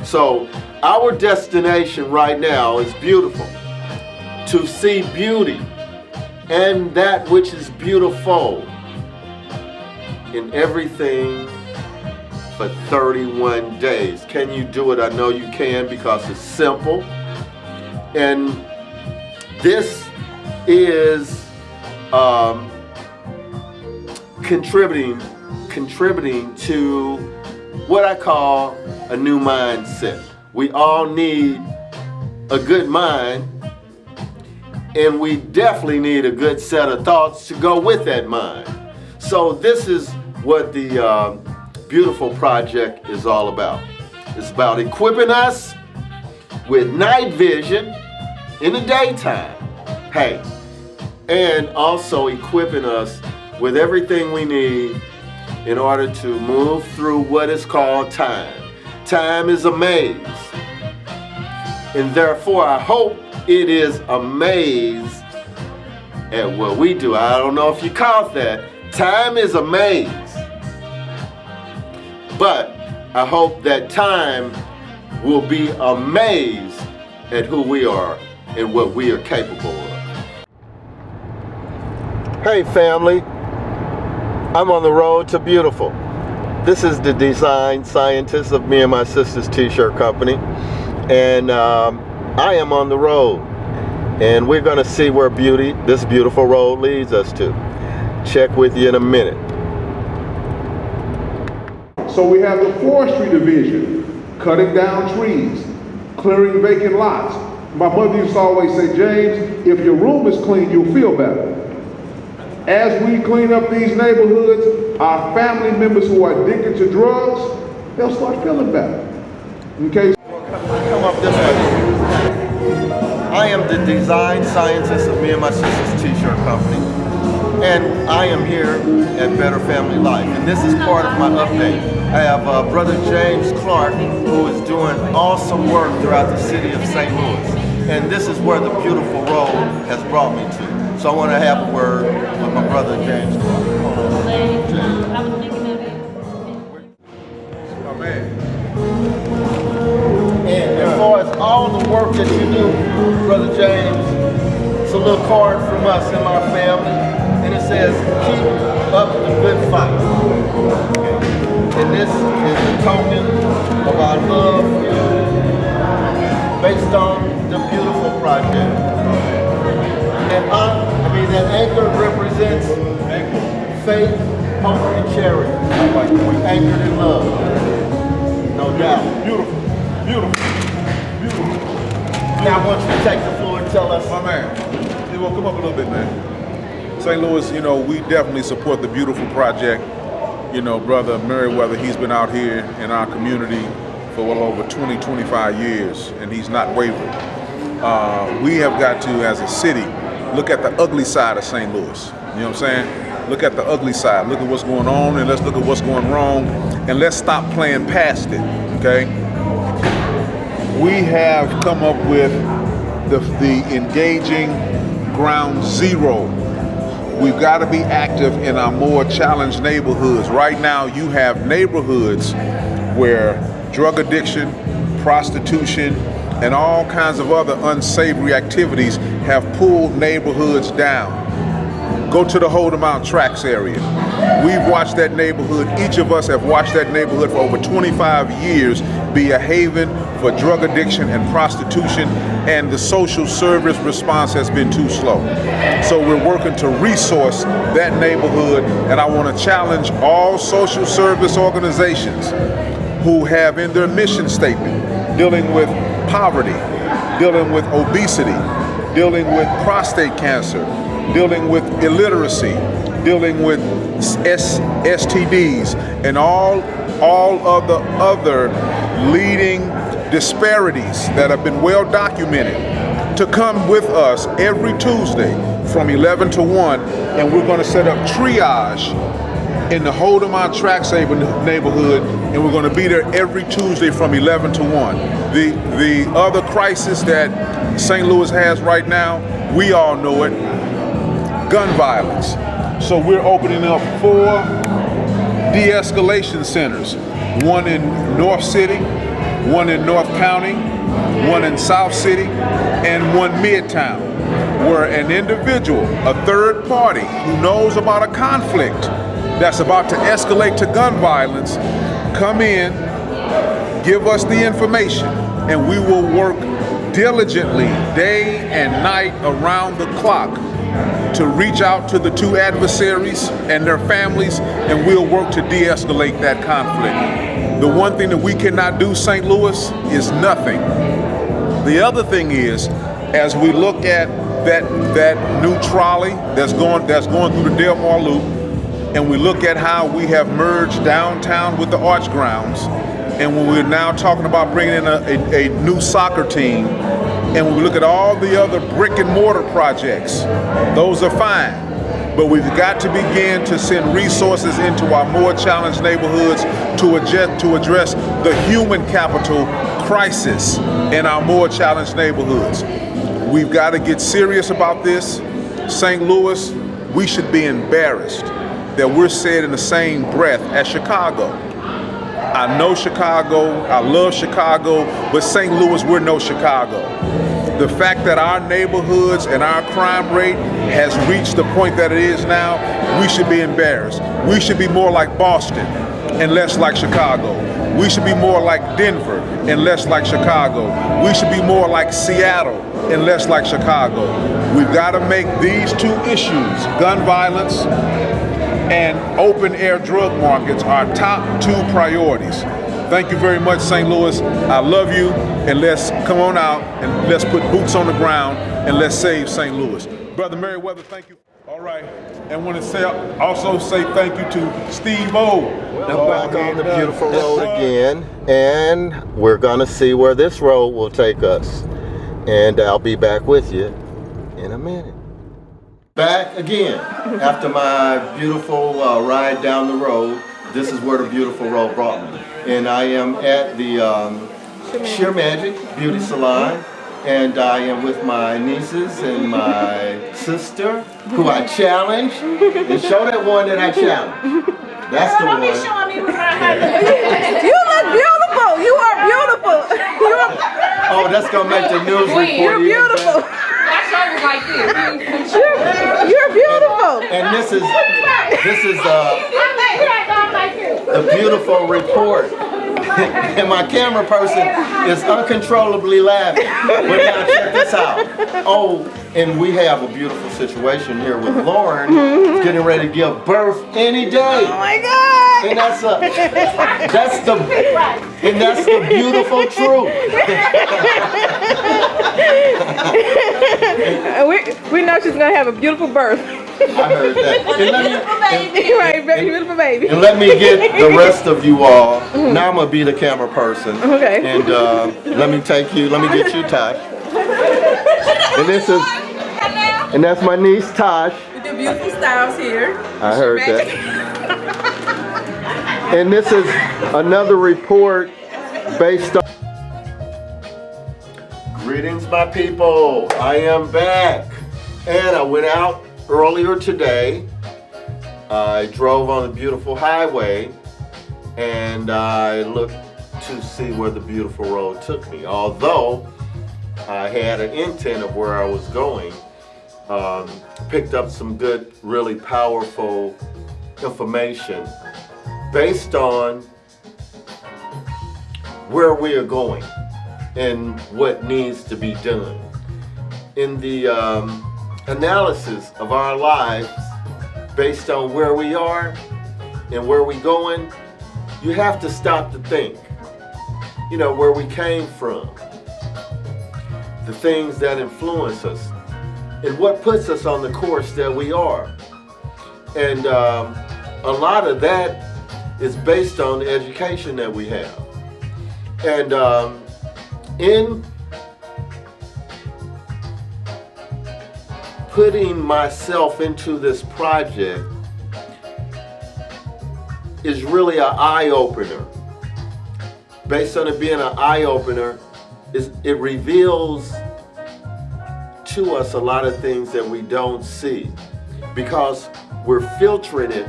So our destination right now is beautiful. To see beauty and that which is beautiful in everything for 31 days. Can you do it? I know you can, because it's simple. And this is contributing to what I call a new mindset. We all need a good mind, and we definitely need a good set of thoughts to go with that mind. So this is what the Beautiful Project is all about. It's about equipping us with night vision in the daytime, hey, and also equipping us with everything we need in order to move through what is called time. Time is a maze, and therefore I hope it is a maze at what we do. I don't know if you caught that. Time is a maze, but I hope that time will be amazed at who we are and what we are capable of. Hey family, I'm on the road to beautiful. This is the design scientist of Me and My Sisters t-shirt company, and I am on the road, and we're going to see where this beautiful road leads us to. Check with you in a minute. So we have the forestry division, cutting down trees, clearing vacant lots. My mother used to always say, James, if your room is clean, you'll feel better. As we clean up these neighborhoods, our family members who are addicted to drugs, they'll start feeling better. Okay? Come up this way. I am the design scientist of Me and My Sisters t-shirt company, and I am here at Better Family Life, and this is part of my update. I have Brother James Clark, who is doing awesome work throughout the city of St. Louis, and this is where the beautiful road has brought me to. So I want to have a word with my brother James Clark. James. Oh man. And as far as all the work that you do, Brother James, it's a little card from us and my family, and it says, keep up the good fight. Okay. And this is a token of our love for you, based on the Beautiful Project. And that anchor represents faith, hope, and charity. We anchored in love, no doubt. Beautiful, beautiful, beautiful. Now I want you to take the floor and tell us. My man, you want to come up a little bit, man. St. Louis, you know, we definitely support the Beautiful Project. You know, Brother Merriweather, he's been out here in our community for well over 20, 25 years, and he's not wavering. We have got to, as a city, look at the ugly side of St. Louis. You know what I'm saying? Look at the ugly side. Look at what's going on, and let's look at what's going wrong, and let's stop playing past it, okay? We have come up with the engaging ground zero. We've got to be active in our more challenged neighborhoods. Right now, you have neighborhoods where drug addiction, prostitution, and all kinds of other unsavory activities have pulled neighborhoods down. Go to the Hold'em Tracks area. We've watched that neighborhood, each of us have watched that neighborhood for over 25 years be a haven for drug addiction and prostitution, and the social service response has been too slow. So we're working to resource that neighborhood, and I want to challenge all social service organizations who have in their mission statement dealing with poverty, dealing with obesity, dealing with prostate cancer, dealing with illiteracy, dealing with STDs, and all of the other leading disparities that have been well documented, to come with us every Tuesday from 11 to 1, and we're going to set up triage in the Hold'em Tracks neighborhood, and we're going to be there every Tuesday from 11 to 1. The other crisis that St. Louis has right now, we all know it, gun violence. So we're opening up 4 de-escalation centers, one in North City, one in North County, one in South City, and one Midtown, where an individual, a third party who knows about a conflict that's about to escalate to gun violence, come in, give us the information, and we will work diligently day and night around the clock to reach out to the two adversaries and their families, and we'll work to de-escalate that conflict. The one thing that we cannot do, St. Louis, is nothing. The other thing is, as we look at that new trolley that's going through the Delmar Loop, and we look at how we have merged downtown with the Arch Grounds, and when we're now talking about bringing in a new soccer team, and when we look at all the other brick and mortar projects, those are fine. But we've got to begin to send resources into our more challenged neighborhoods to address the human capital crisis in our more challenged neighborhoods. We've got to get serious about this. St. Louis, we should be embarrassed that we're said in the same breath as Chicago. I know Chicago, I love Chicago, but St. Louis, we're no Chicago. The fact that our neighborhoods and our crime rate has reached the point that it is now, we should be embarrassed. We should be more like Boston and less like Chicago. We should be more like Denver and less like Chicago. We should be more like Seattle and less like Chicago. We've got to make these two issues, gun violence and open air drug markets, our top two priorities. Thank you very much, St. Louis. I love you, and let's come on out and let's put boots on the ground and let's save St. Louis. Brother Merriweather, thank you. All right, and want to also say thank you to Steve-O. We're back on the beautiful road again, and we're gonna see where this road will take us. And I'll be back with you in a minute. Back again after my beautiful ride down the road. This is where the beautiful road brought me. And I am at the Sheer Magic Beauty Salon. And I am with my nieces and my sister, who I challenged. And show that one that I challenged. That's the one. Don't be showing me what I have. You look beautiful. You are beautiful. Oh, that's gonna make the news report. You're beautiful. I showed it like this. You're beautiful. And this is the beautiful report. And my camera person is uncontrollably laughing. But now check this out. Oh, and we have a beautiful situation here with Lauren getting ready to give birth any day. Oh my God. And that's the beautiful truth. we know she's gonna have a beautiful birth. I heard that. Beautiful baby. And let me get the rest of you all. Now I'm gonna be the camera person. Okay. And let me get you, Tosh. And that's my niece, Tosh. We do beautiful styles here. I heard that. And this is another report based on. Greetings, my people. I am back. And I went out earlier today. I drove on the beautiful highway and I looked to see where the beautiful road took me. Although I had an intent of where I was going, picked up some good, really powerful information based on where we are going and what needs to be done. In the analysis of our lives based on where we are and where we're going, you have to stop to think, you know, where we came from, the things that influence us, and what puts us on the course that we are. And a lot of that is based on the education that we have. And in putting myself into this project is really an eye-opener. Based on it being an eye-opener, it reveals to us a lot of things that we don't see because we're filtering it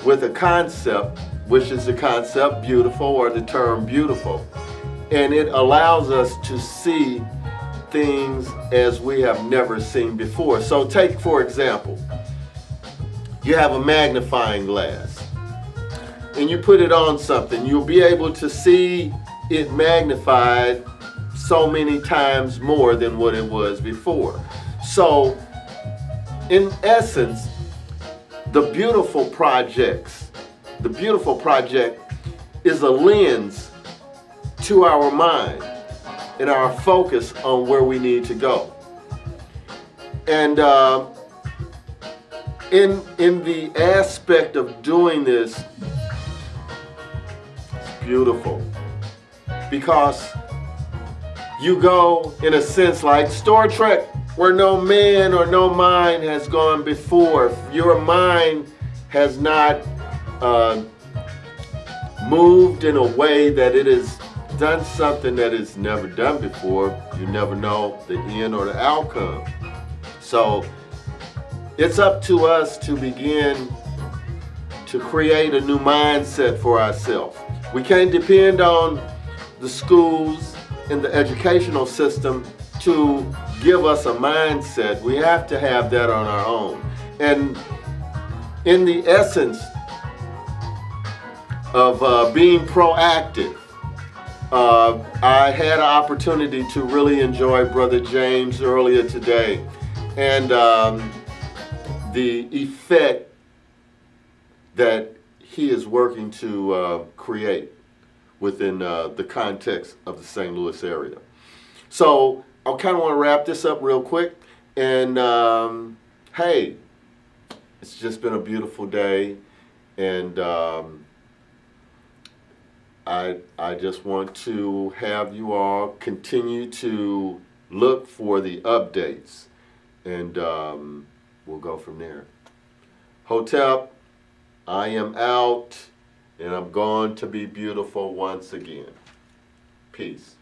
with a concept, which is the concept beautiful or the term beautiful. and it allows us to see things as we have never seen before. So take, for example, you have a magnifying glass and you put it on something, you'll be able to see it magnified so many times more than what it was before. So in essence, the beautiful project is a lens to our mind and our focus on where we need to go. And in the aspect of doing this, it's beautiful because you go, in a sense, like Star Trek, where no man or no mind has gone before. Your mind has not moved in a way that it has done something that is never done before. You never know the end or the outcome. So it's up to us to begin to create a new mindset for ourselves. We can't depend on the schools and the educational system to give us a mindset. We have to have that on our own. And in the essence of being proactive, I had an opportunity to really enjoy Brother James earlier today, and the effect that he is working to create within the context of the St. Louis area. So I kind of want to wrap this up real quick, and hey, it's just been a beautiful day, and I just want to have you all continue to look for the updates, and we'll go from there. Hotep, I am out, and I'm going to be beautiful once again. Peace.